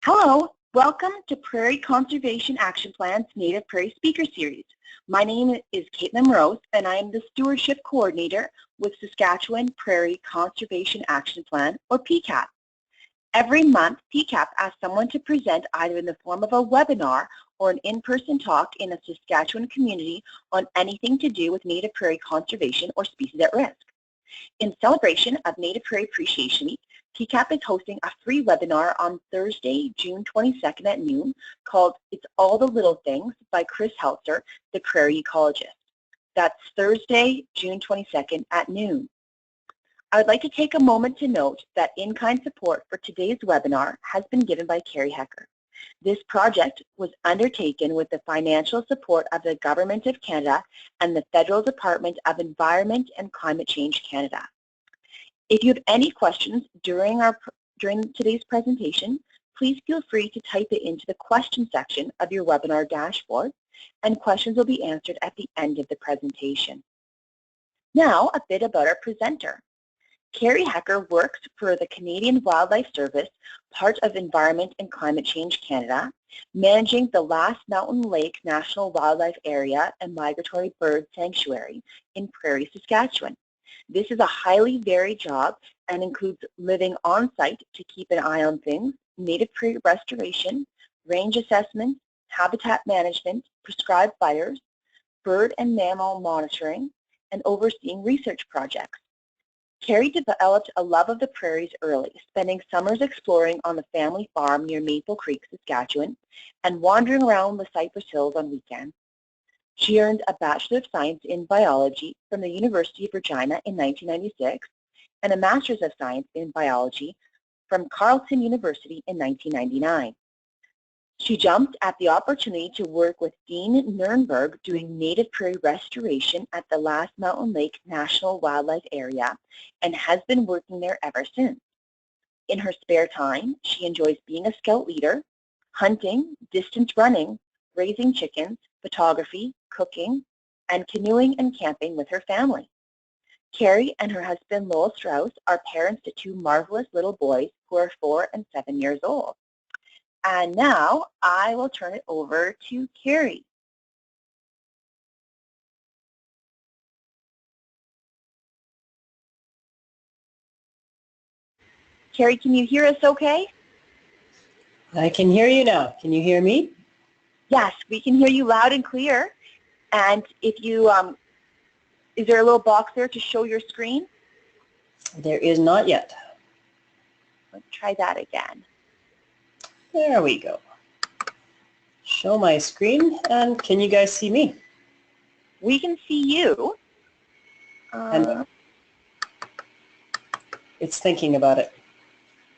Hello, welcome to Prairie Conservation Action Plan's Native Prairie Speaker Series. My name is Caitlin Morose and I am the Stewardship Coordinator with Saskatchewan Prairie Conservation Action Plan, or PCAP. Every month, PCAP asks someone to present either in the form of a webinar or an in-person talk in a Saskatchewan community on anything to do with Native Prairie conservation or species at risk. In celebration of Native Prairie Appreciation Week, PCAP is hosting a free webinar on Thursday, June 22nd at noon called It's All the Little Things by Chris Heltzer, the Prairie ecologist. That's Thursday, June 22nd at noon. I would like to take a moment to note that in-kind support for today's webinar has been given by Carrie Hecker. This project was undertaken with the financial support of the Government of Canada and the Federal Department of Environment and Climate Change Canada. If you have any questions during today's presentation, please feel free to type it into the question section of your webinar dashboard, and questions will be answered at the end of the presentation. Now, a bit about our presenter. Carrie Hecker works for the Canadian Wildlife Service, part of Environment and Climate Change Canada, managing the Last Mountain Lake National Wildlife Area and Migratory Bird Sanctuary in Prairie, Saskatchewan. This is a highly varied job and includes living on-site to keep an eye on things, native prairie restoration, range assessment, habitat management, prescribed fires, bird and mammal monitoring, and overseeing research projects. Carrie developed a love of the prairies early, spending summers exploring on the family farm near Maple Creek, Saskatchewan, and wandering around the Cypress Hills on weekends. She earned a Bachelor of Science in Biology from the University of Regina in 1996 and a Master's of Science in Biology from Carleton University in 1999. She jumped at the opportunity to work with Dean Nurnberg doing native prairie restoration at the Last Mountain Lake National Wildlife Area and has been working there ever since. In her spare time, she enjoys being a scout leader, hunting, distance running, raising chickens, photography, cooking, and canoeing and camping with her family. Carrie and her husband Lowell Strauss are parents to two marvelous little boys who are 4 and 7 years old. And now I will turn it over to Carrie. Carrie, can you hear us okay? I can hear you now. Can you hear me? Yes, we can hear you loud and clear. And if you, is there a little box there to show your screen? There is not yet. Let's try that again. There we go. Show my screen, and can you guys see me? We can see you. And it's thinking about it.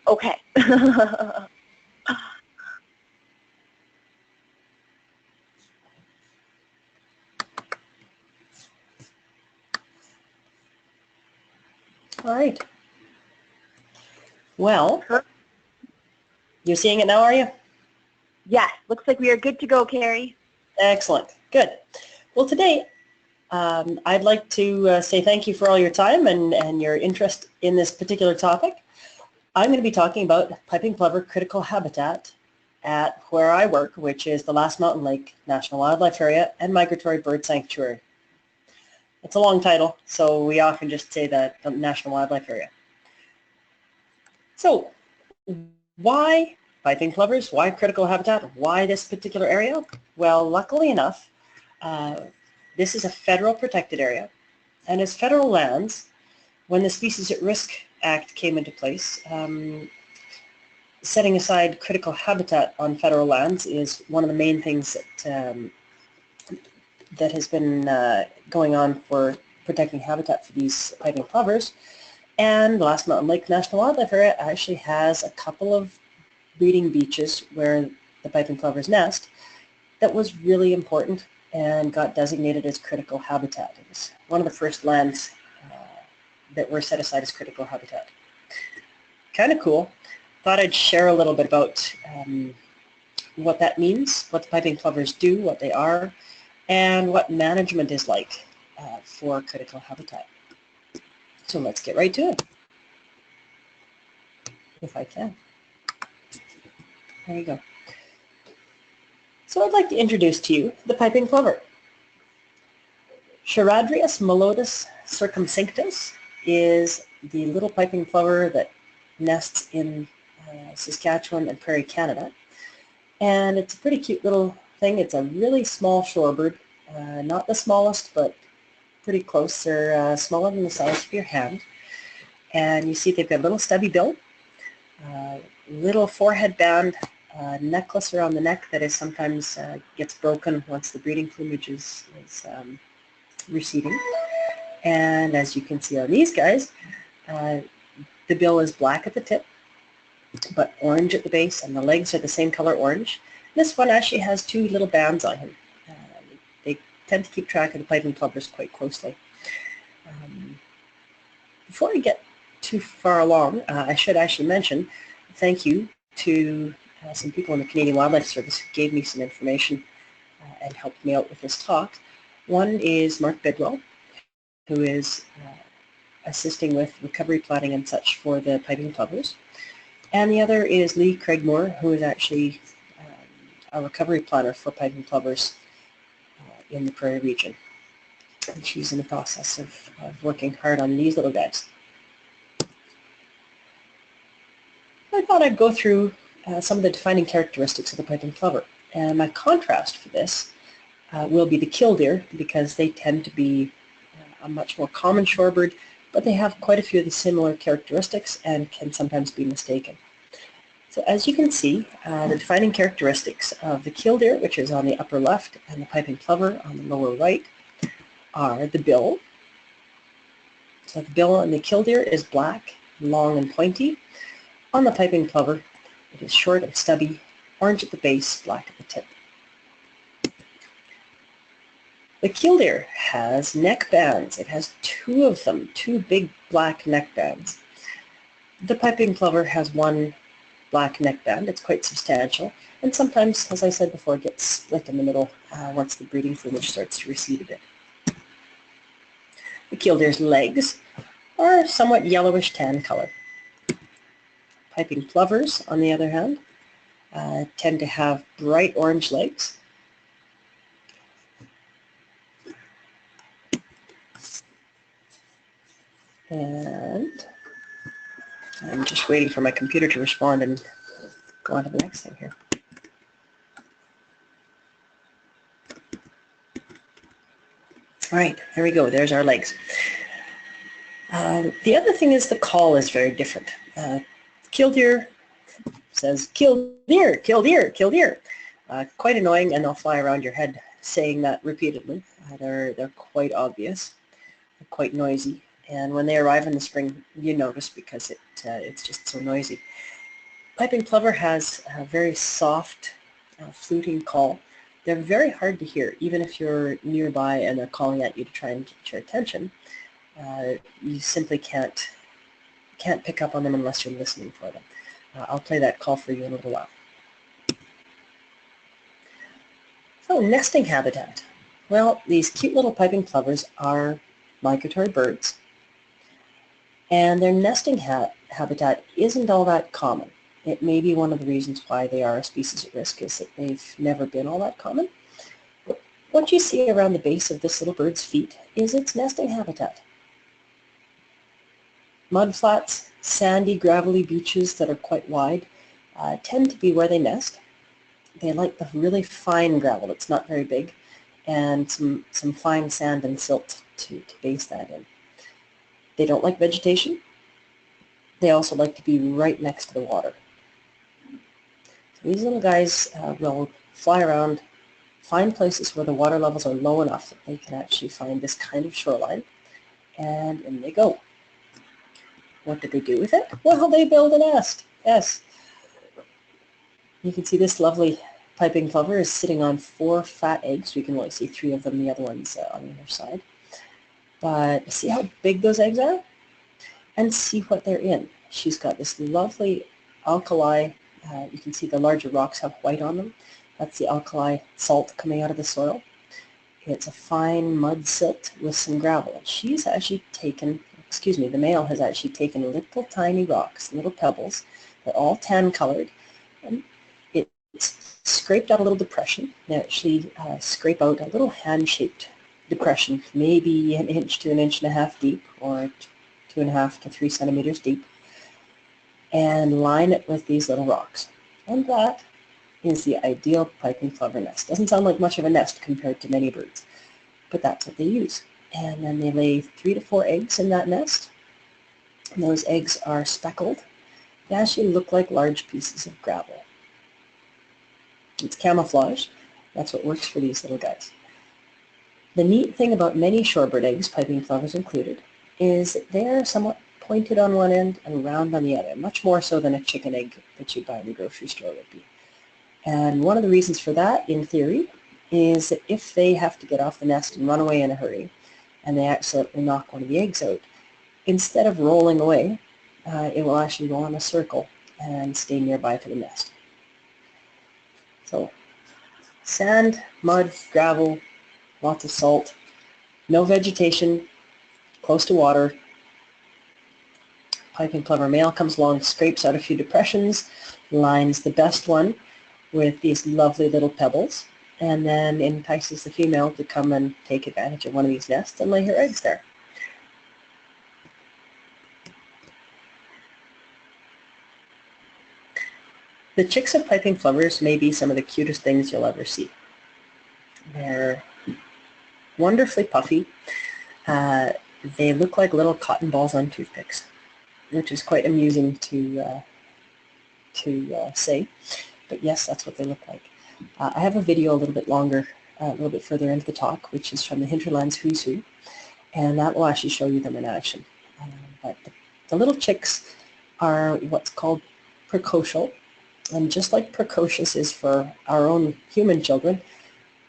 Okay. All right. Well, you're seeing it now, are you? Yes, looks like we are good to go, Carrie. Excellent. Good. Well, today I'd like to say thank you for all your time and your interest in this particular topic. I'm going to be talking about piping plover critical habitat at where I work, which is the Last Mountain Lake National Wildlife Area and Migratory Bird Sanctuary. It's a long title, so we often just say that the National Wildlife Area. So, why piping plovers? Why critical habitat? Why this particular area? Well, luckily enough, this is a federal protected area, and as federal lands, when the Species at Risk Act came into place, setting aside critical habitat on federal lands is one of the main things that has been going on for protecting habitat for these piping plovers. And the Last Mountain Lake National Wildlife Area actually has a couple of breeding beaches where the piping plovers nest that was really important and got designated as critical habitat. It was one of the first lands that were set aside as critical habitat. Kind of cool. Thought I'd share a little bit about what that means, what the piping plovers do, what they are, and what management is like for critical habitat. So let's get right to it, if I can. There you go. So I'd like to introduce to you the piping plover. Charadrius melodus circumcinctus is the little piping plover that nests in Saskatchewan and Prairie, Canada. And it's a pretty cute little thing. It's a really small shorebird, not the smallest, but pretty close. They're smaller than the size of your hand. And you see they've got a little stubby bill, little forehead band, necklace around the neck that is sometimes gets broken once the breeding plumage is receding. And as you can see on these guys, the bill is black at the tip, but orange at the base, and the legs are the same color orange. This one actually has two little bands on him. They tend to keep track of the piping plovers quite closely. Before I get too far along, I should actually mention thank you to some people in the Canadian Wildlife Service who gave me some information and helped me out with this talk. One is Mark Bidwell, who is assisting with recovery planning and such for the piping plovers. And the other is Lee Craigmore, who is actually a recovery planner for piping plovers in the Prairie region. And she's in the process of working hard on these little guys. I thought I'd go through some of the defining characteristics of the piping plover. And my contrast for this will be the killdeer, because they tend to be a much more common shorebird, but they have quite a few of the similar characteristics and can sometimes be mistaken. So as you can see, the defining characteristics of the killdeer, which is on the upper left, and the piping plover on the lower right, are the bill. So the bill on the killdeer is black, long and pointy. On the piping plover, it is short and stubby, orange at the base, black at the tip. The killdeer has neck bands. It has two of them, two big black neck bands. The piping plover has one black neck band. It's quite substantial, and sometimes, as I said before, it gets split in the middle once the breeding plumage starts to recede a bit. The killdeer's legs are somewhat yellowish tan color. Piping plovers, on the other hand, tend to have bright orange legs. And I'm just waiting for my computer to respond and go on to the next thing here. All right, there we go. There's our legs. The other thing is the call is very different. Killdeer says, kill deer, kill deer, kill deer. Quite annoying, and they'll fly around your head saying that repeatedly. They're quite obvious, quite noisy. And when they arrive in the spring, you notice because it's just so noisy. Piping plover has a very soft, fluting call. They're very hard to hear, even if you're nearby and they're calling at you to try and get your attention. You simply can't pick up on them unless you're listening for them. I'll play that call for you in a little while. So, nesting habitat. Well, these cute little piping plovers are migratory birds, and their nesting habitat isn't all that common. It may be one of the reasons why they are a species at risk is that they've never been all that common. What you see around the base of this little bird's feet is its nesting habitat. Mudflats, sandy, gravelly beaches that are quite wide tend to be where they nest. They like the really fine gravel that's not very big, and some fine sand and silt to base that in. They don't like vegetation. They also like to be right next to the water. So these little guys will fly around, find places where the water levels are low enough that they can actually find this kind of shoreline, and in they go. What do they do with it? Well, they build a nest. Yes. You can see this lovely piping plover is sitting on 4 fat eggs. We can only see 3 of them, the other ones on the other side. But see how big those eggs are? And see what they're in. She's got this lovely alkali, you can see the larger rocks have white on them. That's the alkali salt coming out of the soil. It's a fine mud silt with some gravel. And she's actually taken, the male has actually taken little tiny rocks, little pebbles. They're all tan colored. And scraped out a little depression. They actually scrape out a little hand-shaped depression, maybe an inch to an inch and a half deep, or 2.5 to 3 centimeters deep, and line it with these little rocks. And that is the ideal piping plover nest. Doesn't sound like much of a nest compared to many birds, but that's what they use. And then they lay 3 to 4 eggs in that nest. And those eggs are speckled. They actually look like large pieces of gravel. It's camouflage. That's what works for these little guys. The neat thing about many shorebird eggs, piping plovers included, is that they're somewhat pointed on one end and round on the other, much more so than a chicken egg that you buy in the grocery store would be. And one of the reasons for that, in theory, is that if they have to get off the nest and run away in a hurry, and they accidentally knock one of the eggs out, instead of rolling away, it will actually roll in a circle and stay nearby to the nest. So, sand, mud, gravel, lots of salt, no vegetation, close to water. Piping plover male comes along, scrapes out a few depressions, lines the best one with these lovely little pebbles, and then entices the female to come and take advantage of one of these nests and lay her eggs there. The chicks of piping plovers may be some of the cutest things you'll ever see. They're wonderfully puffy. They look like little cotton balls on toothpicks, which is quite amusing to say. But yes, that's what they look like. I have a video a little bit longer, a little bit further into the talk, which is from the Hinterland's Who's Who, and that will actually show you them in action. But the little chicks are what's called precocial, and just like precocious is for our own human children,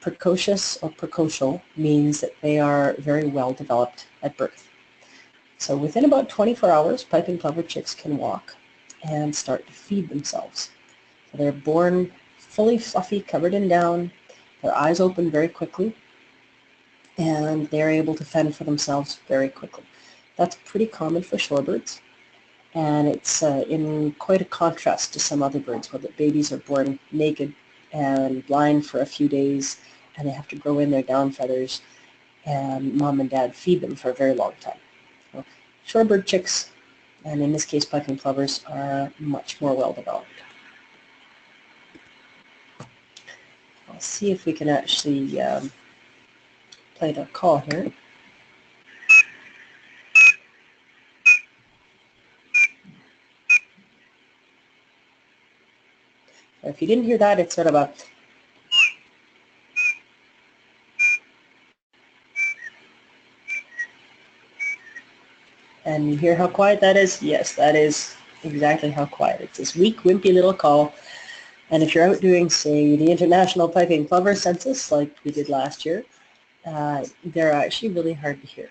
precocious or precocial means that they are very well developed at birth. So within about 24 hours, piping plover chicks can walk and start to feed themselves. So they're born fully fluffy, covered in down, their eyes open very quickly, and they're able to fend for themselves very quickly. That's pretty common for shorebirds, and it's in quite a contrast to some other birds where the babies are born naked and blind for a few days, and they have to grow in their down feathers, and mom and dad feed them for a very long time. So shorebird chicks, and in this case piping plovers, are much more well developed. I'll see if we can actually play the call here. If you didn't hear that, it's sort of a and you hear how quiet that is? Yes, that is exactly how quiet. It's this weak, wimpy little call. And if you're out doing, say, the International Piping Plover Census, like we did last year, they're actually really hard to hear.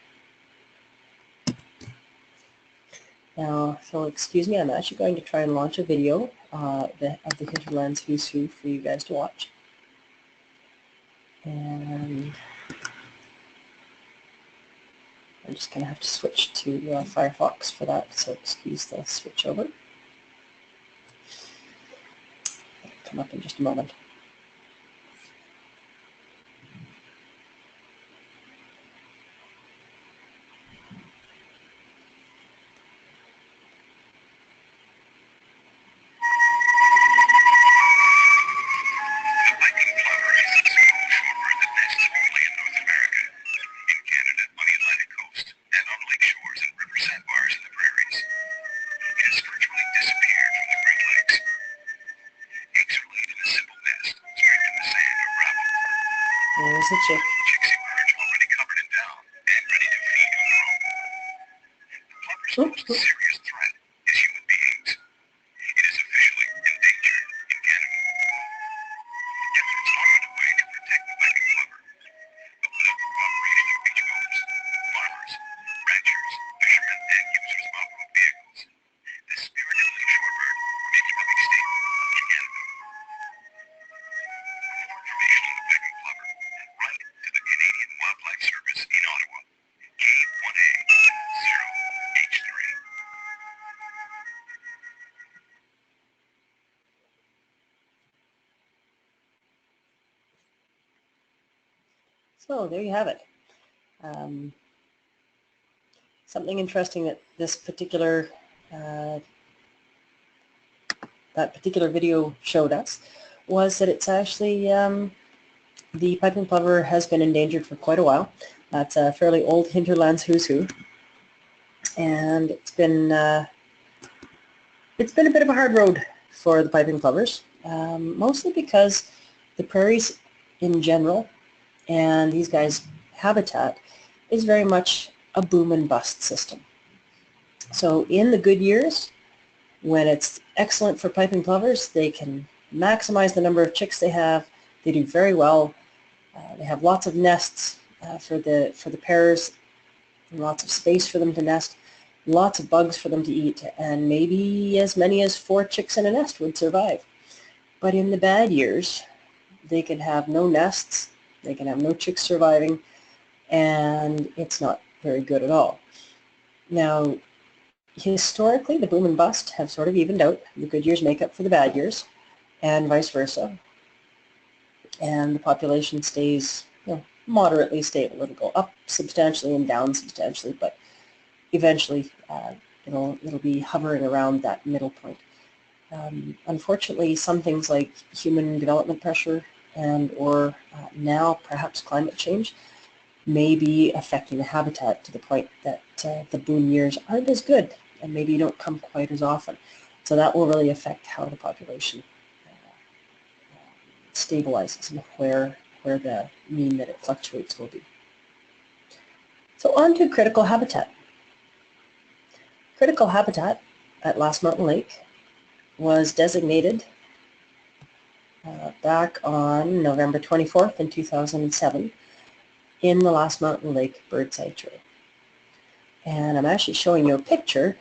Now, so excuse me, I'm actually going to try and launch a video of the Hinterland's Who's Who for you guys to watch. And I'm just going to have to switch to Firefox for that, so excuse the switch over. It'll come up in just a moment. There's the chick. Chicks emerge already covered in down and ready to feed on their own. The plover's most serious threat is human beings. It is officially endangered in Canada. Efforts are underway to protect the piping plover, but without the cooperation of beachgoers, farmers, ranchers, fishermen, and users of off-road vehicles, this spirited little shorebird may become extinct in Canada. For more information on the piping plover, write to So there you have it. Something interesting that this particular video showed us was that it's actually the piping plover has been endangered for quite a while. That's a fairly old hinterlands who's who, and it's been a bit of a hard road for the piping plovers, mostly because the prairies in general and these guys' habitat is very much a boom and bust system. So in the good years, when it's excellent for piping plovers, they can maximize the number of chicks they have. They do very well. They have lots of nests for the pairs, and lots of space for them to nest, lots of bugs for them to eat, and maybe as many as 4 chicks in a nest would survive. But in the bad years, they can have no nests, they can have no chicks surviving, and it's not very good at all. Now, historically, the boom and bust have sort of evened out. The good years make up for the bad years, and vice versa. And the population stays, moderately stable. It'll go up substantially and down substantially, but eventually it'll be hovering around that middle point. Unfortunately, some things like human development pressure and or now perhaps climate change may be affecting the habitat to the point that the boom years aren't as good and maybe don't come quite as often. So that will really affect how the population stabilizes and where the mean that it fluctuates will be. So on to critical habitat. Critical habitat at Last Mountain Lake was designated back on November 24th in 2007 in the Last Mountain Lake Bird Sanctuary. And I'm actually showing you a picture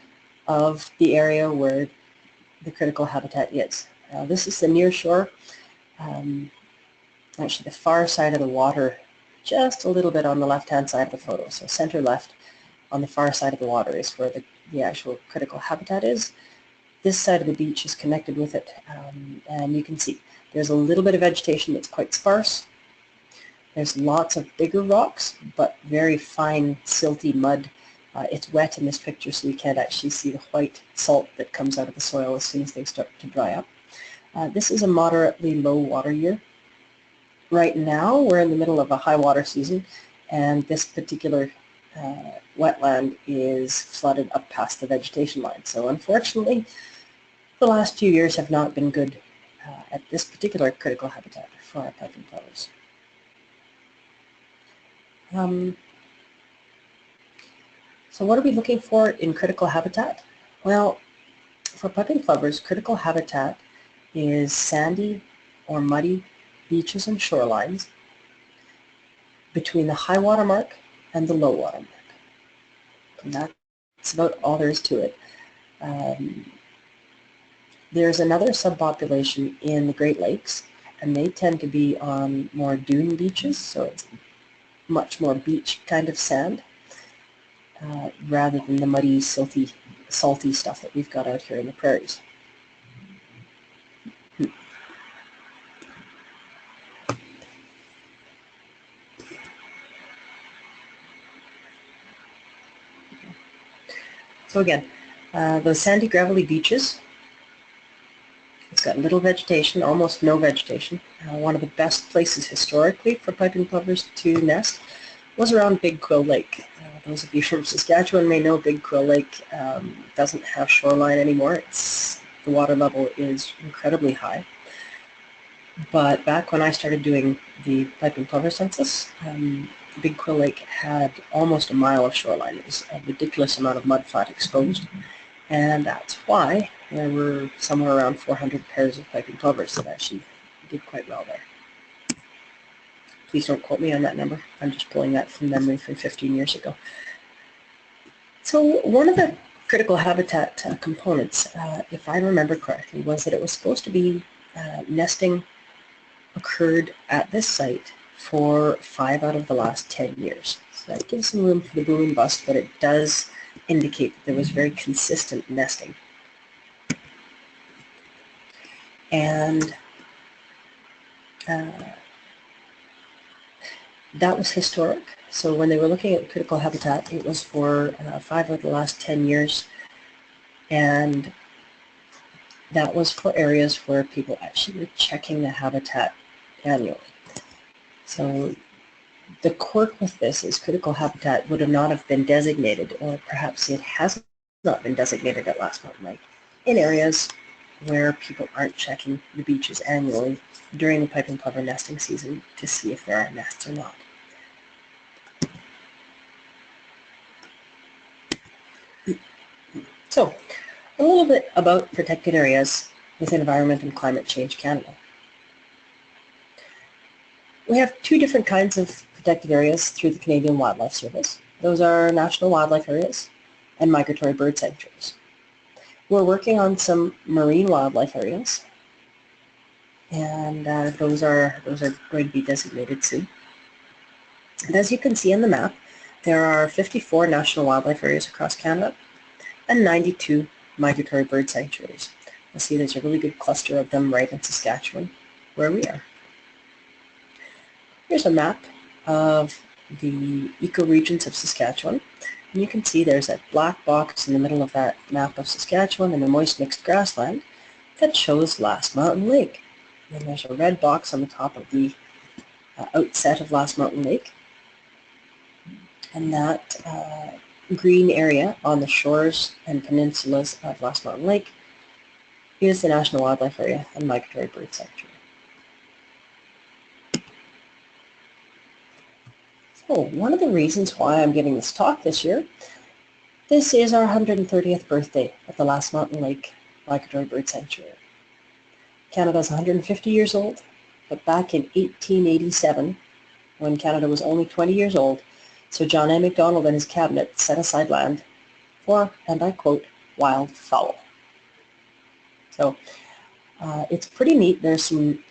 of the area where the critical habitat is. This is the near shore, actually the far side of the water, just a little bit on the left-hand side of the photo. So center left on the far side of the water is where the actual critical habitat is. This side of the beach is connected with it, and you can see there's a little bit of vegetation that's quite sparse. There's lots of bigger rocks, but very fine, silty mud. It's wet in this picture, so you can't actually see the white salt that comes out of the soil as soon as they start to dry up. This is a moderately low water year. Right now, we're in the middle of a high water season, and this particular wetland is flooded up past the vegetation line. So unfortunately, the last few years have not been good at this particular critical habitat for our piping plovers. So what are we looking for in critical habitat? Well, for piping plovers, critical habitat is sandy or muddy beaches and shorelines between the high water mark and the low water mark. And that's about all there is to it. There's another subpopulation in the Great Lakes, and they tend to be on more dune beaches, so it's much more beach kind of sand, rather than the muddy, silty, salty stuff that we've got out here in the prairies. So again, those sandy, gravelly beaches, it's got little vegetation, almost no vegetation. One of the best places historically for piping plovers to nest was around Big Quill Lake. Those of you from Saskatchewan may know Big Quill Lake doesn't have shoreline anymore. The water level is incredibly high. But back when I started doing the piping plover census, Big Quill Lake had almost a mile of shoreline. It was a ridiculous amount of mudflat exposed, and that's why there were somewhere around 400 pairs of piping plovers that actually did quite well there. Please don't quote me on that number. I'm just pulling that from memory from 15 years ago. So one of the critical habitat components, if I remember correctly, was that it was supposed to be nesting occurred at this site for 5 out of the last 10 years. So that gives some room for the boom and bust, but it does indicate that there was very consistent nesting. And That was historic. So when they were looking at critical habitat, it was for 5 of the last 10 years. And that was for areas where people actually were checking the habitat annually. So the quirk with this is critical habitat would have not have been designated, or perhaps it has not been designated at Last Mountain Lake, in areas where people aren't checking the beaches annually during the piping plover nesting season to see if there are nests or not. So, a little bit about protected areas with Environment and Climate Change Canada. We have 2 different kinds of protected areas through the Canadian Wildlife Service. Those are national wildlife areas and migratory bird sanctuaries. We're working on some marine wildlife areas, and those are going to be designated soon. And as you can see on the map, there are 54 national wildlife areas across Canada and 92 migratory bird sanctuaries. You'll see there's a really good cluster of them right in Saskatchewan, where we are. Here's a map of the ecoregions of Saskatchewan. And you can see there's that black box in the middle of that map of Saskatchewan and the moist mixed grassland that shows Last Mountain Lake. And there's a red box on the top of the outset of Last Mountain Lake. And that green area on the shores and peninsulas of Last Mountain Lake is the National Wildlife Area and Migratory Bird Sanctuary. So one of the reasons why I'm giving this talk this year, this is our 130th birthday at the Last Mountain Lake Migratory Bird Sanctuary. Canada's 150 years old, but back in 1887, when Canada was only 20 years old, Sir John A. Macdonald and his cabinet set aside land for, and I quote, wildfowl. So it's pretty neat. There's some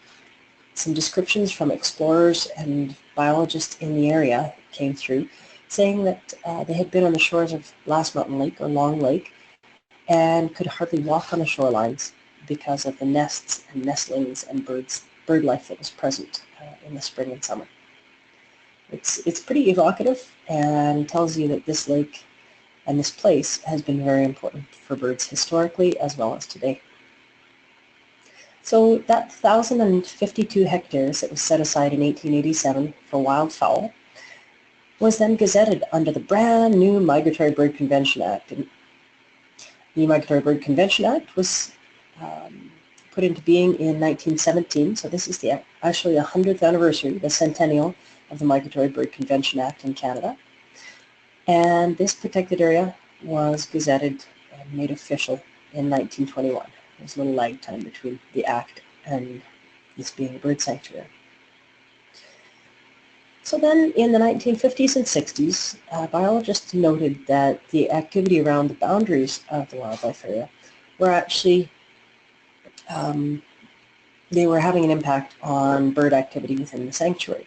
descriptions from explorers and biologists in the area came through saying that they had been on the shores of Last Mountain Lake or Long Lake and could hardly walk on the shorelines because of the nests and nestlings and bird life that was present in the spring and summer. It's pretty evocative and tells you that this lake and this place has been very important for birds historically as well as today. So that 1,052 hectares that was set aside in 1887 for wildfowl was then gazetted under the brand new Migratory Bird Convention Act. And the Migratory Bird Convention Act was put into being in 1917, so this is actually the 100th anniversary, the centennial of the Migratory Bird Convention Act in Canada. And this protected area was gazetted and made official in 1921. There's a little lag time between the Act and this being a bird sanctuary. So then in the 1950s and 60s, biologists noted that the activity around the boundaries of the wildlife area were actually, they were having an impact on bird activity within the sanctuary.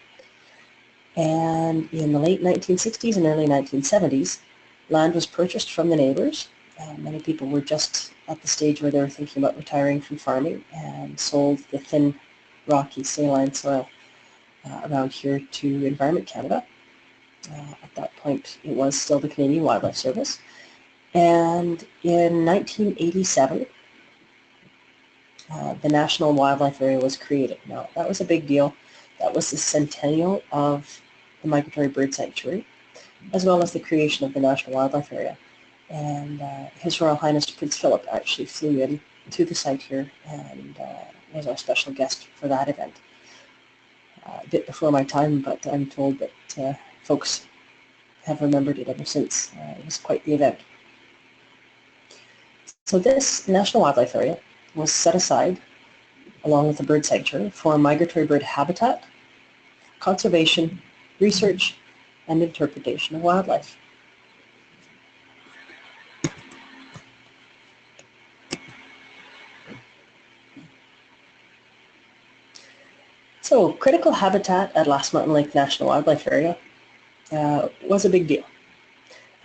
And in the late 1960s and early 1970s, land was purchased from the neighbors. Many people were just at the stage where they were thinking about retiring from farming and sold the thin, rocky, saline soil around here to Environment Canada. At that point, it was still the Canadian Wildlife Service. And in 1987, the National Wildlife Area was created. Now, that was a big deal. That was the centennial of the Migratory Bird Sanctuary, as well as the creation of the National Wildlife Area. And His Royal Highness Prince Philip actually flew in to the site here and was our special guest for that event. A bit before my time, but I'm told that folks have remembered it ever since. It was quite the event. So this National Wildlife Area was set aside, along with the bird sanctuary, for migratory bird habitat, conservation, research, and interpretation of wildlife. So critical habitat at Last Mountain Lake National Wildlife Area was a big deal.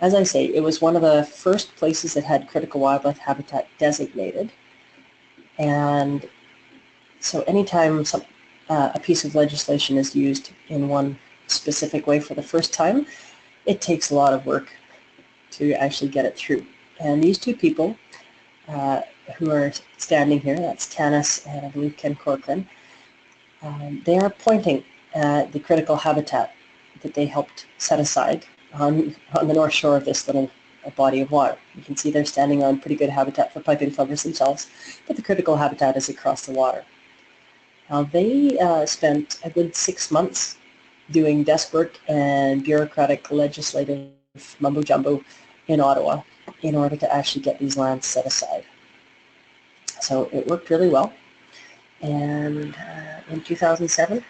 As I say, it was one of the first places that had critical wildlife habitat designated. And so anytime a piece of legislation is used in one specific way for the first time, it takes a lot of work to actually get it through. And these two people who are standing here, that's Tanis and I believe Ken Corcoran, they are pointing at the critical habitat that they helped set aside on the north shore of this little body of water. You can see they're standing on pretty good habitat for piping plovers themselves, but the critical habitat is across the water. Now they spent a good 6 months doing desk work and bureaucratic legislative mumbo-jumbo in Ottawa in order to actually get these lands set aside. So it worked really well, and in 2007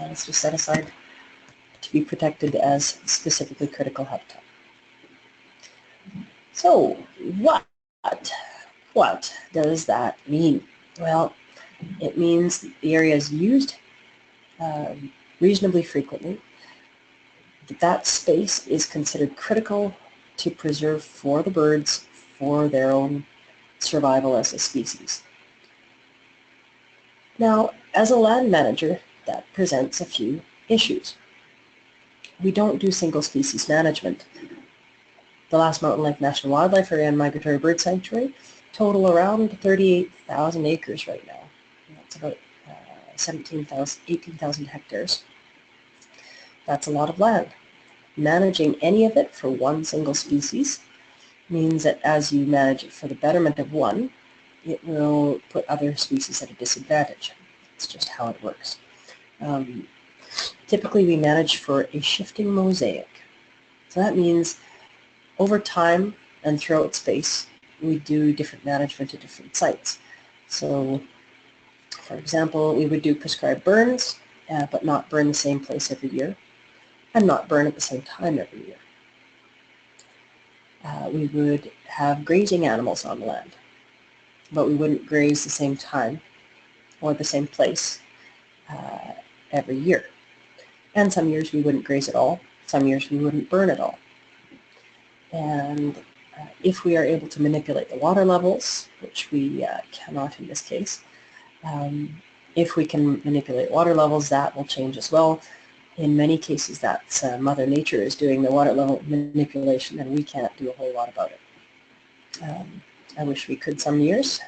this was set aside to be protected as specifically critical habitat. So what does that mean? Well, it means the area is used reasonably frequently. That space is considered critical to preserve for the birds for their own survival as a species. Now, as a land manager, that presents a few issues. We don't do single species management. The Last Mountain Lake National Wildlife Area and Migratory Bird Sanctuary total around 38,000 acres right now. That's about 18,000 hectares. That's a lot of land. Managing any of it for one single species means that as you manage it for the betterment of one, it will put other species at a disadvantage. It's just how it works. Typically we manage for a shifting mosaic. So that means over time and throughout space, we do different management at different sites. So, for example, we would do prescribed burns, but not burn the same place every year, and not burn at the same time every year. We would have grazing animals on the land, but we wouldn't graze the same time or the same place every year. And some years we wouldn't graze at all, some years we wouldn't burn at all. And if we are able to manipulate the water levels, which we cannot in this case, if we can manipulate water levels, that will change as well. In many cases, that's Mother Nature is doing the water level manipulation, and we can't do a whole lot about it. I wish we could some years.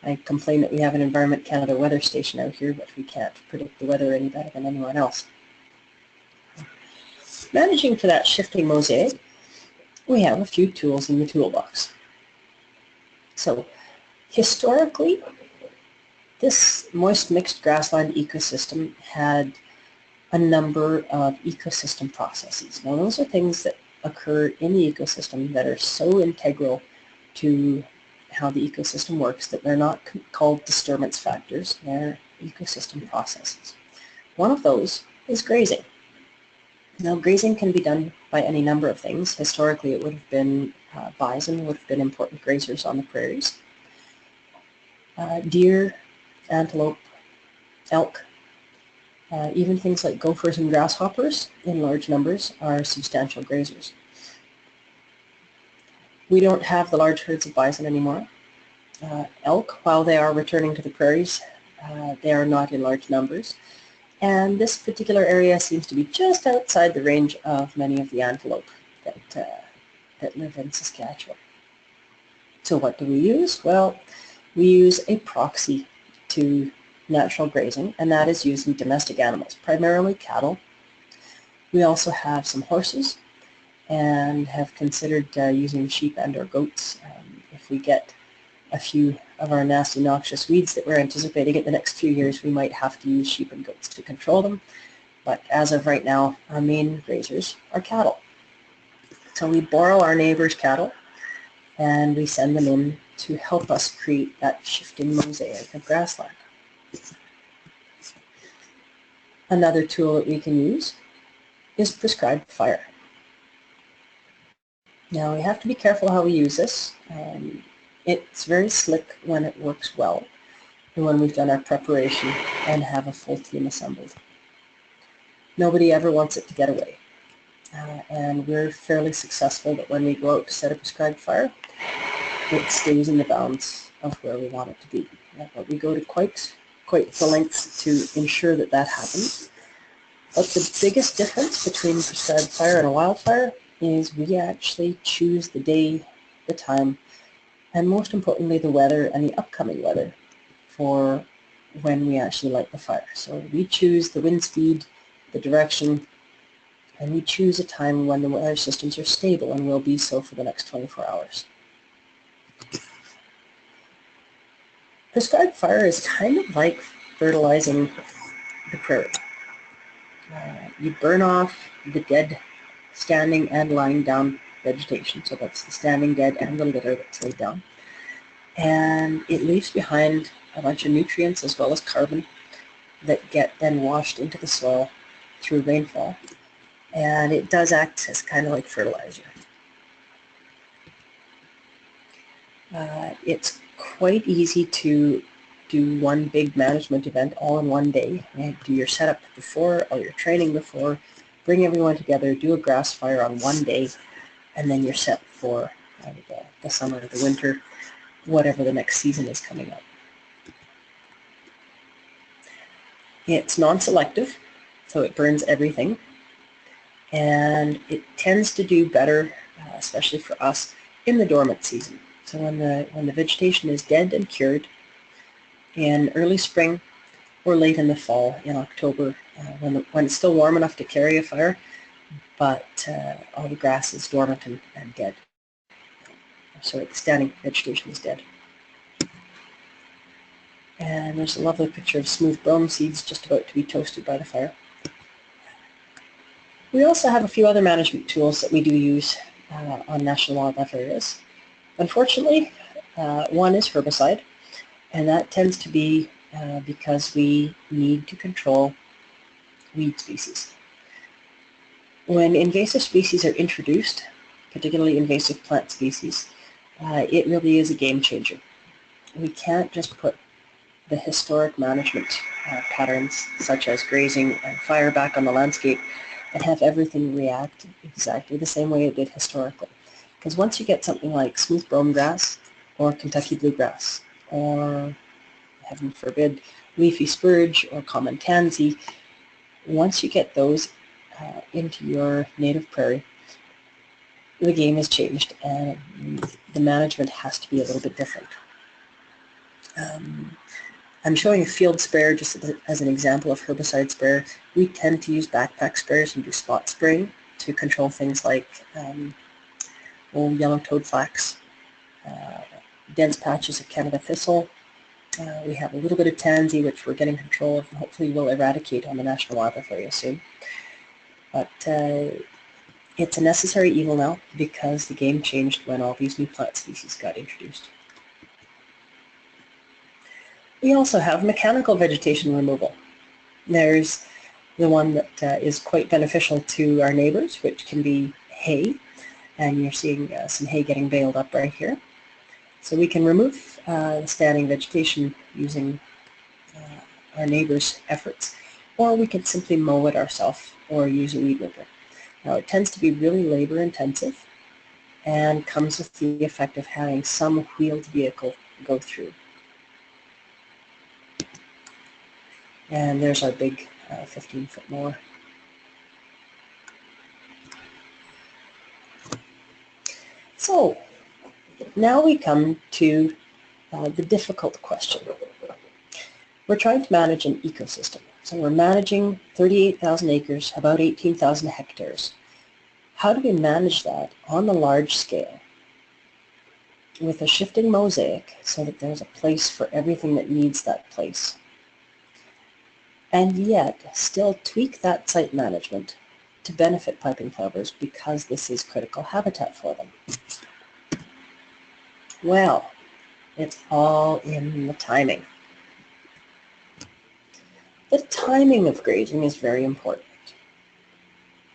I complain that we have an Environment Canada weather station out here, but we can't predict the weather any better than anyone else. Managing for that shifting mosaic, we have a few tools in the toolbox. So historically, this moist mixed grassland ecosystem had a number of ecosystem processes. Now those are things that occur in the ecosystem that are so integral to how the ecosystem works that they're not called disturbance factors, they're ecosystem processes. One of those is grazing. Now grazing can be done by any number of things. Historically it would have been bison would have been important grazers on the prairies. Deer, antelope, elk, even things like gophers and grasshoppers in large numbers are substantial grazers. We don't have the large herds of bison anymore. Elk, while they are returning to the prairies, they are not in large numbers. And this particular area seems to be just outside the range of many of the antelope that live in Saskatchewan. So what do we use? Well, we use a proxy to natural grazing, and that is using domestic animals, primarily cattle. We also have some horses and have considered using sheep and or goats if we get a few of our nasty noxious weeds that we're anticipating in the next few years. We might have to use sheep and goats to control them, but as of right now our main grazers are cattle. So we borrow our neighbors' cattle and we send them in to help us create that shifting mosaic of grassland. Another tool that we can use is prescribed fire. Now we have to be careful how we use this. It's very slick when it works well and when we've done our preparation and have a full team assembled. Nobody ever wants it to get away. And we're fairly successful that when we go out to set a prescribed fire, it stays in the bounds of where we want it to be. But we go to quite the lengths to ensure that that happens. But the biggest difference between prescribed fire and a wildfire is we actually choose the day, the time, and most importantly the weather and the upcoming weather for when we actually light the fire. So we choose the wind speed, the direction, and we choose a time when the weather systems are stable and will be so for the next 24 hours. Prescribed fire is kind of like fertilizing the prairie. You burn off the dead standing and lying down vegetation, so that's the standing dead and the litter that's laid down. And it leaves behind a bunch of nutrients as well as carbon that get then washed into the soil through rainfall. And it does act as kind of like fertilizer. It's quite easy to do one big management event all in one day. And do your setup before or your training before, bring everyone together, do a grass fire on one day, and then you're set for the summer, the winter, whatever the next season is coming up. It's non-selective, so it burns everything, and it tends to do better, especially for us, in the dormant season. So when the vegetation is dead and cured in early spring or late in the fall, in October, when it's still warm enough to carry a fire, but all the grass is dormant and dead. So the standing vegetation is dead. And there's a lovely picture of smooth brome seeds just about to be toasted by the fire. We also have a few other management tools that we do use on national wildlife areas. Unfortunately, one is herbicide, and that tends to be because we need to control weed species. When invasive species are introduced, particularly invasive plant species, it really is a game changer. We can't just put the historic management patterns such as grazing and fire back on the landscape and have everything react exactly the same way it did historically. Because once you get something like smooth brome grass or Kentucky bluegrass or, heaven forbid, leafy spurge or common tansy, once you get those into your native prairie, the game has changed and the management has to be a little bit different. I'm showing a field sprayer just as an example of herbicide sprayer. We tend to use backpack sprayers and do spot spraying to control things like old yellow-toed flax, dense patches of Canada thistle. We have a little bit of tansy, which we're getting control of and hopefully will eradicate on the National Wildlife Area soon. But it's a necessary evil now because the game changed when all these new plant species got introduced. We also have mechanical vegetation removal. There's the one that is quite beneficial to our neighbors, which can be hay, and you're seeing some hay getting baled up right here. So we can remove the standing vegetation using our neighbors' efforts, or we can simply mow it ourselves or use a weed whipper. Now it tends to be really labor intensive and comes with the effect of having some wheeled vehicle go through. And there's our big 15-foot mower. So now we come to the difficult question. We're trying to manage an ecosystem. So we're managing 38,000 acres, about 18,000 hectares. How do we manage that on the large scale with a shifting mosaic so that there's a place for everything that needs that place? And yet still tweak that site management to benefit piping plovers because this is critical habitat for them. Well, it's all in the timing. The timing of grazing is very important.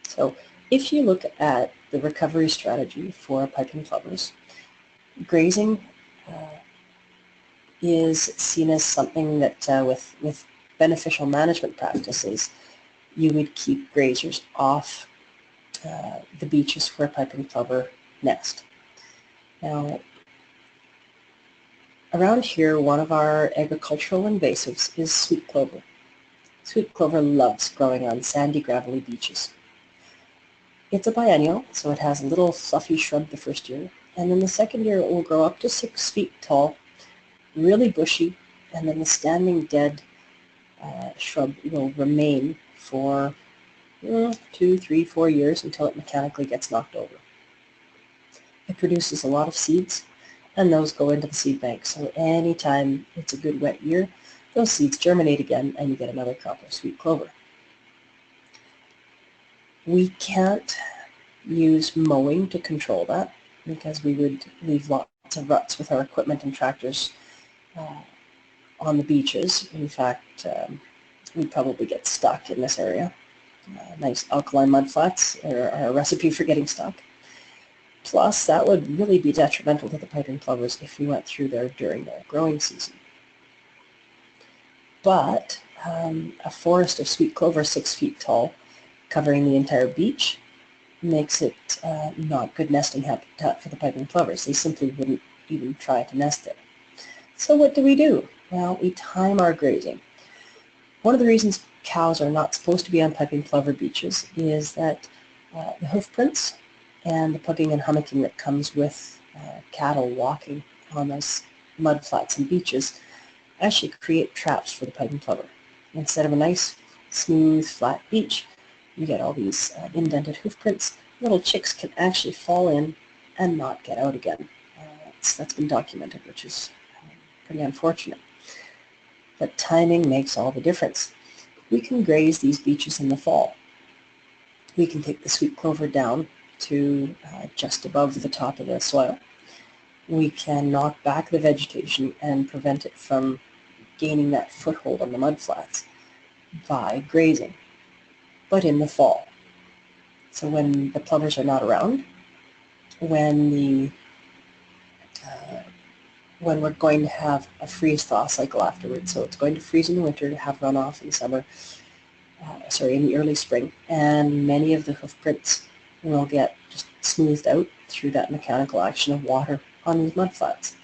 So if you look at the recovery strategy for piping plovers, grazing is seen as something that with beneficial management practices, you would keep grazers off the beaches where piping plover nest. Now, around here, one of our agricultural invasives is sweet clover. Sweet clover loves growing on sandy, gravelly beaches. It's a biennial, so it has a little fluffy shrub the first year, and then the second year it will grow up to 6 feet tall, really bushy, and then the standing dead shrub will remain for 2, 3, 4 years until it mechanically gets knocked over. It produces a lot of seeds, and those go into the seed bank. So anytime it's a good wet year, those seeds germinate again, and you get another crop of sweet clover. We can't use mowing to control that because we would leave lots of ruts with our equipment and tractors on the beaches. In fact, we'd probably get stuck in this area. Nice alkaline mudflats are a recipe for getting stuck. Plus, that would really be detrimental to the piping plovers if we went through there during their growing season. But a forest of sweet clover 6 feet tall, covering the entire beach, makes it not good nesting habitat for the piping plovers. They simply wouldn't even try to nest there. So what do? Well, we time our grazing. One of the reasons cows are not supposed to be on piping plover beaches is that the hoof prints and the pugging and hummocking that comes with cattle walking on those mud flats and beaches actually create traps for the piping plover. Instead of a nice, smooth, flat beach, you get all these indented hoof prints. Little chicks can actually fall in and not get out again. That's been documented, which is pretty unfortunate. But timing makes all the difference. We can graze these beaches in the fall. We can take the sweet clover down to just above the top of the soil. We can knock back the vegetation and prevent it from gaining that foothold on the mud flats by grazing, but in the fall. So when the plovers are not around, when we're going to have a freeze-thaw cycle afterwards, so it's going to freeze in the winter, have runoff in the summer, in the early spring, and many of the hoof prints will get just smoothed out through that mechanical action of water on these mud flats.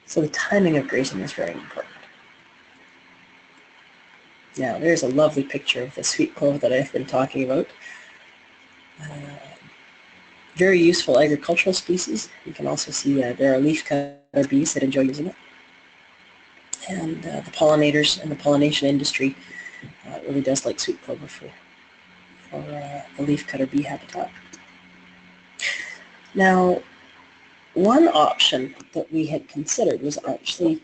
So the timing of grazing is very important. Now there's a lovely picture of the sweet clover that I've been talking about. Very useful agricultural species. You can also see there are leaf cutter bees that enjoy using it. And the pollinators and the pollination industry really does like sweet clover for the leaf cutter bee habitat. Now, one option that we had considered was actually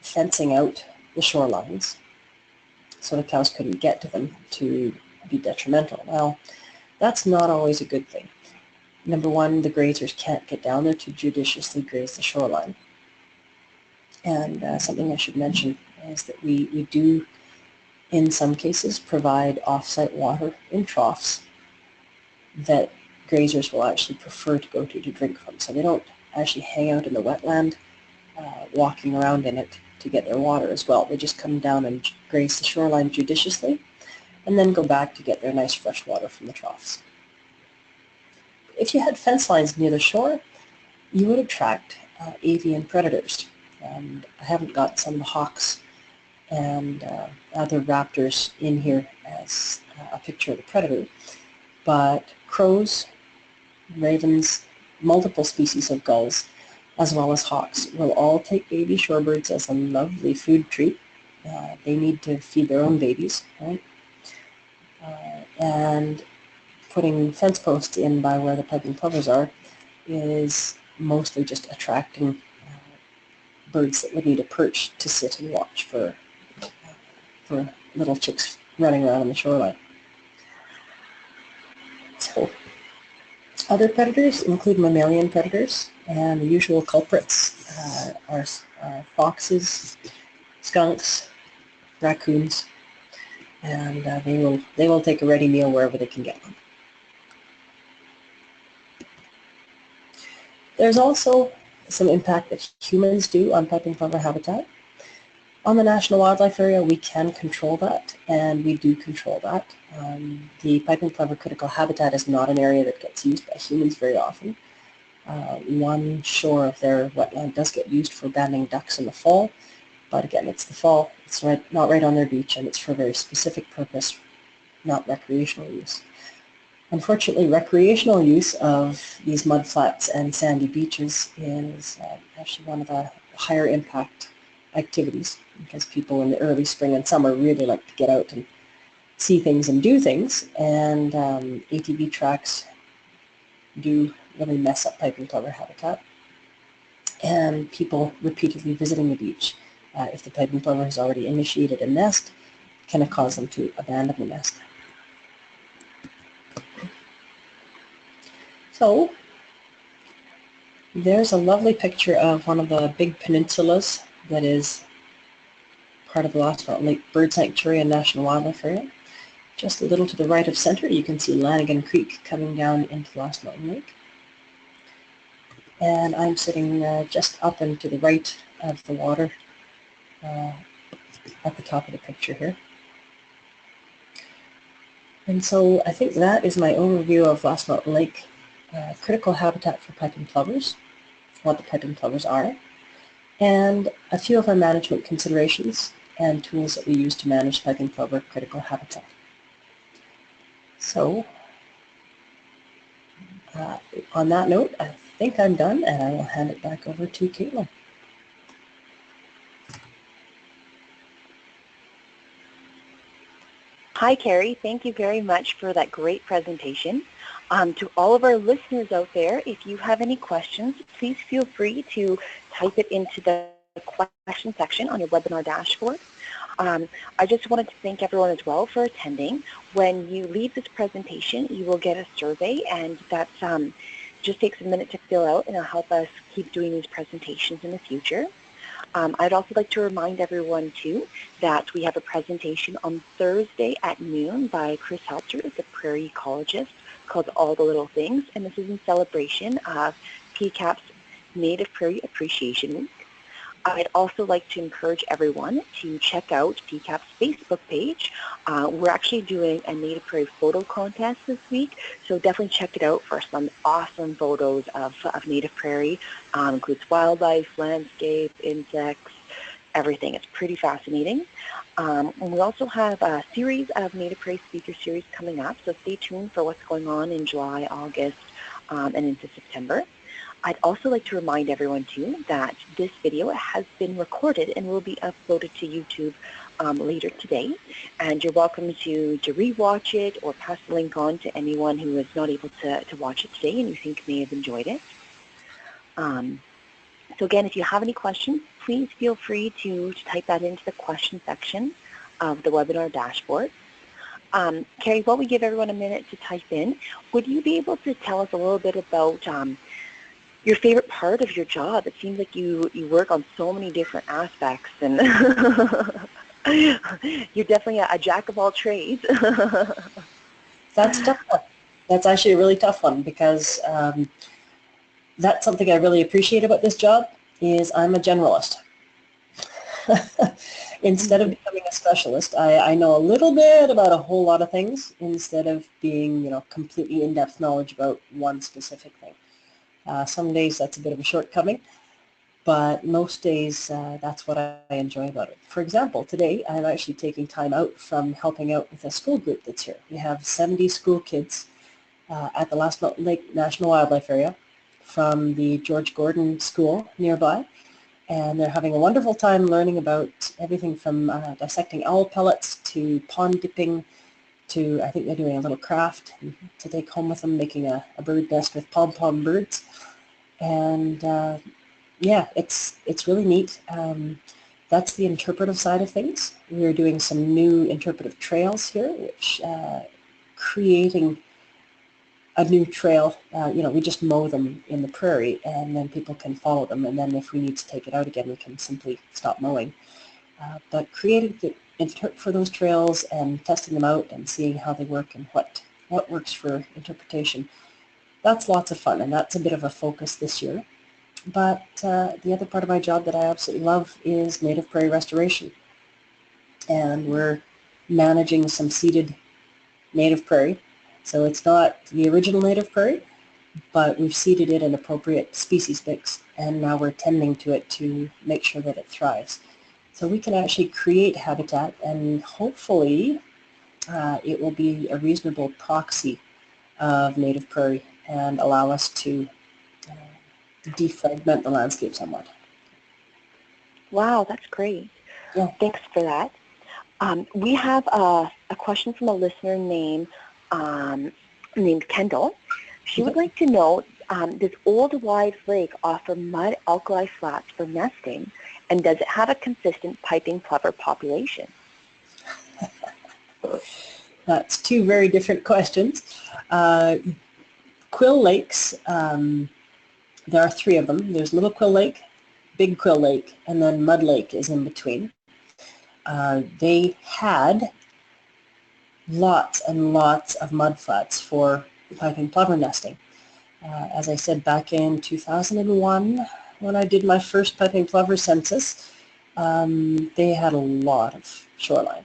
fencing out the shorelines so the cows couldn't get to them to be detrimental. Well, that's not always a good thing. Number one, the grazers can't get down there to judiciously graze the shoreline. And something I should mention is that we do, in some cases, provide off-site water in troughs that grazers will actually prefer to go to drink from. So they don't actually hang out in the wetland, walking around in it to get their water as well. They just come down and graze the shoreline judiciously and then go back to get their nice fresh water from the troughs. If you had fence lines near the shore, you would attract avian predators. And I haven't got some of the hawks and other raptors in here as a picture of the predator, but crows, ravens, multiple species of gulls, as well as hawks will all take baby shorebirds as a lovely food treat. They need to feed their own babies, right? And putting fence posts in by where the piping plovers are is mostly just attracting birds that would need a perch to sit and watch for little chicks running around on the shoreline. So other predators include mammalian predators, and the usual culprits are foxes, skunks, raccoons, and they will take a ready meal wherever they can get one. There's also some impact that humans do on piping plover habitat. On the National Wildlife Area, we can control that, and we do control that. The piping plover critical habitat is not an area that gets used by humans very often. One shore of their wetland does get used for banding ducks in the fall, But again, it's the fall, it's not right on their beach, and it's for a very specific purpose, not recreational use. Unfortunately, recreational use of these mudflats and sandy beaches is actually one of the higher impact activities, because people in the early spring and summer really like to get out and see things and do things, and ATV tracks do really mess up piping plover habitat, and people repeatedly visiting the beach, if the piping plover has already initiated a nest, can cause them to abandon the nest. So there's a lovely picture of one of the big peninsulas that is part of the Lost Mountain Lake Bird Sanctuary and National Wildlife Area. Just a little to the right of center, you can see Lanigan Creek coming down into the Lost Mountain Lake. And I'm sitting just up and to the right of the water at the top of the picture here. And so I think that is my overview of Lost Mountain Lake, critical habitat for piping plovers, what the piping plovers are, and a few of our management considerations and tools that we use to manage piping plover critical habitat. So on that note, I think I'm done, and I will hand it back over to Caitlin. Hi, Carrie. Thank you very much for that great presentation. To all of our listeners out there, if you have any questions, please feel free to type it into the question section on your webinar dashboard. I just wanted to thank everyone as well for attending. When you leave this presentation, you will get a survey, and that just takes a minute to fill out, and it'll help us keep doing these presentations in the future. I'd also like to remind everyone, too, that we have a presentation on Thursday at noon by Chris Helter, the Prairie ecologist, called All the Little Things, and this is in celebration of PCAP's Native Prairie Appreciation Week. I'd also like to encourage everyone to check out PCAP's Facebook page. We're actually doing a Native Prairie photo contest this week, so definitely check it out for some awesome photos of Native Prairie. Includes wildlife, landscape, insects, everything. It's pretty fascinating. And we also have a series of Native Prairie speaker series coming up, so stay tuned for what's going on in July, August, and into September. I'd also like to remind everyone, too, that this video has been recorded and will be uploaded to YouTube later today. And you're welcome to rewatch it or pass the link on to anyone who is not able to watch it today and you think may have enjoyed it. So again, if you have any questions, please feel free to type that into the question section of the webinar dashboard. Carrie, while we give everyone a minute to type in, would you be able to tell us a little bit about your favorite part of your job? It seems like you work on so many different aspects, and you're definitely a jack of all trades. That's a tough one. That's actually a really tough one, because that's something I really appreciate about this job, is I'm a generalist. Instead of becoming a specialist, I know a little bit about a whole lot of things instead of being, completely in-depth knowledge about one specific thing. Some days that's a bit of a shortcoming, but most days that's what I enjoy about it. For example, today I'm actually taking time out from helping out with a school group that's here. We have 70 school kids at the Lost Mountain Lake National Wildlife Area from the George Gordon School nearby, and they're having a wonderful time learning about everything from dissecting owl pellets to pond dipping to, I think they're doing a little craft to take home with them, making a bird nest with pom-pom birds. And yeah, it's really neat. That's the interpretive side of things. We're doing some new interpretive trails here, which creating a new trail, we just mow them in the prairie, and then people can follow them, and then if we need to take it out again, we can simply stop mowing. But creating the for those trails and testing them out and seeing how they work and what works for interpretation, that's lots of fun, and that's a bit of a focus this year. But the other part of my job that I absolutely love is native prairie restoration, and we're managing some seeded native prairie. So it's not the original native prairie, but we've seeded it in appropriate species mix, and now we're tending to it to make sure that it thrives. So we can actually create habitat, and hopefully it will be a reasonable proxy of native prairie and allow us to defragment the landscape somewhat. Wow, that's great. Yeah. Thanks for that. We have a question from a listener named Kendall. She would like to know, does Old Wide Lake offer mud alkali flats for nesting, and does it have a consistent piping plover population? That's two very different questions. Quill Lakes, there are three of them. There's Little Quill Lake, Big Quill Lake, and then Mud Lake is in between. They had lots and lots of mud flats for piping plover nesting. As I said, back in 2001, when I did my first piping plover census, they had a lot of shoreline.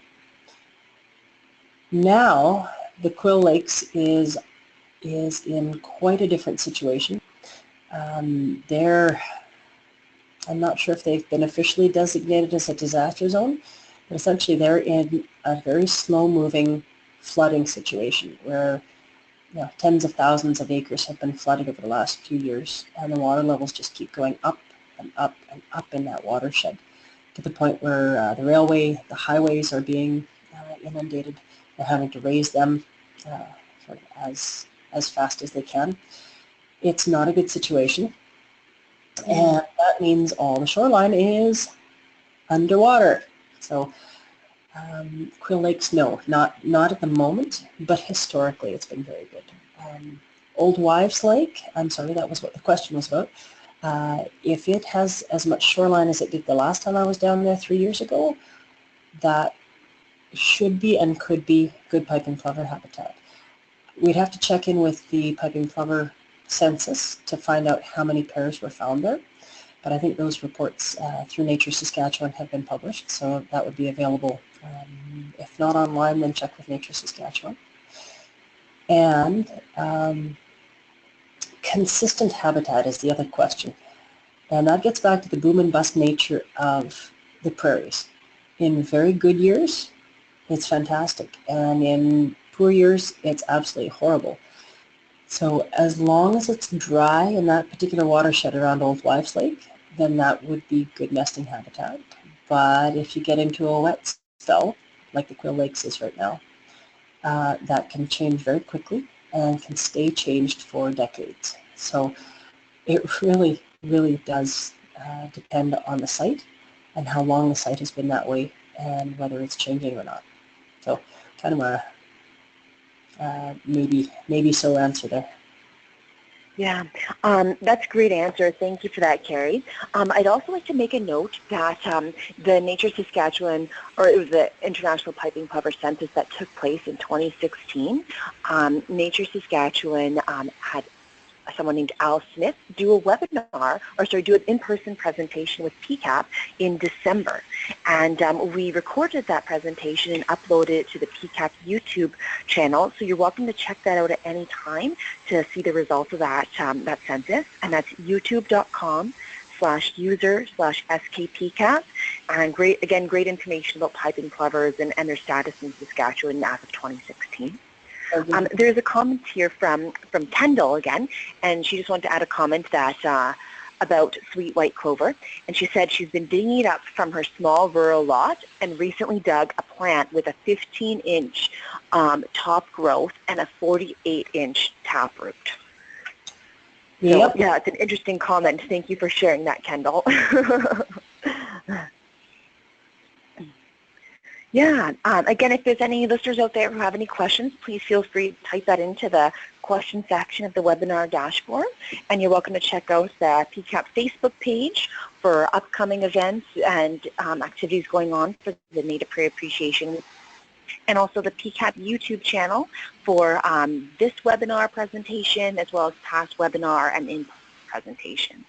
Now, the Quill Lakes is in quite a different situation. I'm not sure if they've been officially designated as a disaster zone, but essentially they're in a very slow-moving flooding situation where tens of thousands of acres have been flooded over the last few years, and the water levels just keep going up and up and up in that watershed to the point where the railway, the highways are being inundated. They're having to raise them sort of as fast as they can. It's not a good situation, and that means all the shoreline is underwater. So Quill Lakes, no, not at the moment, but historically it's been very good. Old Wives Lake, I'm sorry, that was what the question was about. If it has as much shoreline as it did the last time I was down there 3 years ago, that should be and could be good piping plover habitat. We'd have to check in with the piping plover census to find out how many pairs were found there. But I think those reports through Nature Saskatchewan have been published, so that would be available. If not online, then check with Nature Saskatchewan. And consistent habitat is the other question. And that gets back to the boom and bust nature of the prairies. In very good years, it's fantastic. And in poor years, it's absolutely horrible. So as long as it's dry in that particular watershed around Old Wives Lake, then that would be good nesting habitat. But if you get into a wet spell, like the Quill Lakes is right now, that can change very quickly and can stay changed for decades. So it really, really does depend on the site and how long the site has been that way and whether it's changing or not. So kind of a maybe so answer there. Yeah, that's a great answer. Thank you for that, Carrie. I'd also like to make a note that the Nature Saskatchewan, or it was the International Piping Plover Census that took place in 2016, Nature Saskatchewan had someone named Al Smith do an in-person presentation with PCAP in December. And we recorded that presentation and uploaded it to the PCAP YouTube channel. So you're welcome to check that out at any time to see the results of that census. And that's youtube.com/user/skpcap. And great information about piping plovers and their status in Saskatchewan as of 2016. There's a comment here from Kendall again, and she just wanted to add a comment that about sweet white clover. And she said she's been digging it up from her small rural lot and recently dug a plant with a 15-inch top growth and a 48-inch taproot. Yep. So, yeah, it's an interesting comment. Thank you for sharing that, Kendall. Yeah. Again, if there's any listeners out there who have any questions, please feel free to type that into the question section of the webinar dashboard. And you're welcome to check out the PCAP Facebook page for upcoming events and activities going on for the Native Prairie Appreciation, and also the PCAP YouTube channel for this webinar presentation as well as past webinar and in-person presentations.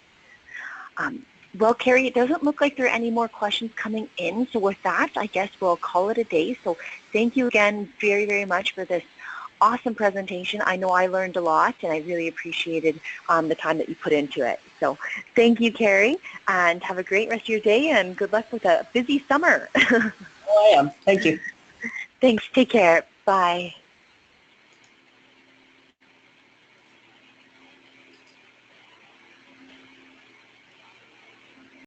Well, Carrie, it doesn't look like there are any more questions coming in. So with that, I guess we'll call it a day. So thank you again very, very much for this awesome presentation. I know I learned a lot, and I really appreciated the time that you put into it. So So thank you, Carrie, and have a great rest of your day, and good luck with a busy summer. Oh, I am. Thank you. Thanks. Take care. Bye.